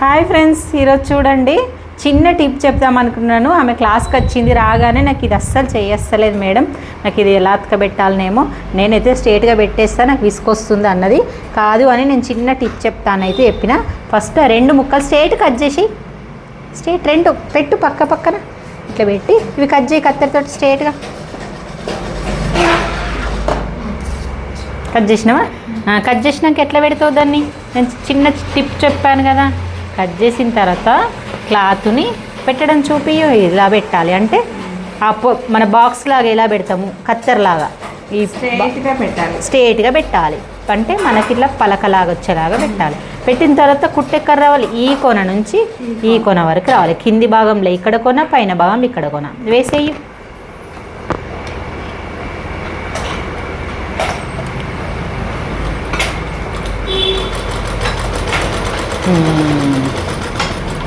Hi friends, ఈరోజు చూడండి చిన్న టిప్ చెప్దాం అనుకున్నాను. ఆమె క్లాస్కి వచ్చింది, రాగానే నాకు ఇది అస్సలు చేయస్తలేదు మేడం, నాకు ఇది ఎలా అతకబెట్టాలనేమో, నేనైతే స్ట్రేట్గా పెట్టేస్తాను, నాకు విసుకొస్తుంది అన్నది. కాదు అని నేను చిన్న టిప్ చెప్తానైతే చెప్పిన. ఫస్ట్ 2 ముక్కలు స్ట్రేట్ కట్ చేసి, స్ట్రేట్ 2 పెట్టు పక్క పక్కన ఇట్లా పెట్టి ఇవి కట్ చేయి కత్తెరతో స్ట్రేట్గా. కట్ చేసినావా? కట్ చేసినాక ఎట్లా పెడతావు దాన్ని? నేను చిన్న టిప్ చెప్పాను కదా. కట్ చేసిన తర్వాత క్లాత్ని పెట్టడం చూపియో, ఇలా పెట్టాలి అంటే మన బాక్స్ లాగా ఎలా పెడతాము, కత్తెరలాగా ఈ స్ట్రేట్గా పెట్టాలి. అంటే మనకి ఇలా పలకలాగా వచ్చేలాగా పెట్టాలి. పెట్టిన తర్వాత కుట్టెక్కర రావాలి, ఈ కొన నుంచి ఈ కొన వరకు రావాలి. కింది భాగంలో ఇక్కడ కొన, పైన భాగంలో ఇక్కడ కొన వేసేయి.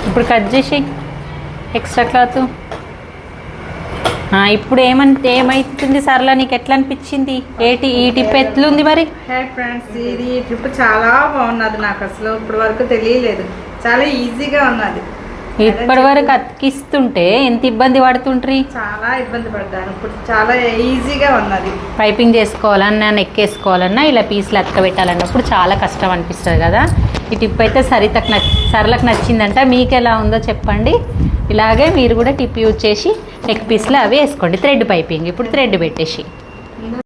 ఇప్పుడు కట్ చేసి ఎక్స్ట్రా క్లాత్. ఇప్పుడు ఏమవుతుంది సర్లా, నీకు ఎట్లా అనిపించింది? ఈ టిప్ ఎట్లుంది మరి? హే ఫ్రెండ్స్, ఇది ఈ ట్రిప్ చాలా బాగున్నది. నాకు అసలు ఇప్పటి వరకు తెలియలేదు, చాలా ఈజీగా ఉన్నది. ఇప్పటి వరకు అతికిస్తుంటే ఎంత ఇబ్బంది పడుతుంట్రీ? చాలా ఇబ్బంది పడ్డాను, ఇప్పుడు చాలా ఈజీగా ఉన్నది. పైపింగ్ చేసుకోవాలన్నా, నెక్కేసుకోవాలన్నా, ఇలా పీసులు అతకబెట్టాలన్నప్పుడు చాలా కష్టం అనిపిస్తుంది కదా. ఈ టిప్ అయితే సరళకు నచ్చిందంట. మీకు ఎలా ఉందో చెప్పండి. ఇలాగే మీరు కూడా టిప్ యూజ్ చేసి నెక్ పీస్లో అవి వేసుకోండి. థ్రెడ్ పైపింగ్ ఇప్పుడు థ్రెడ్ పెట్టేసి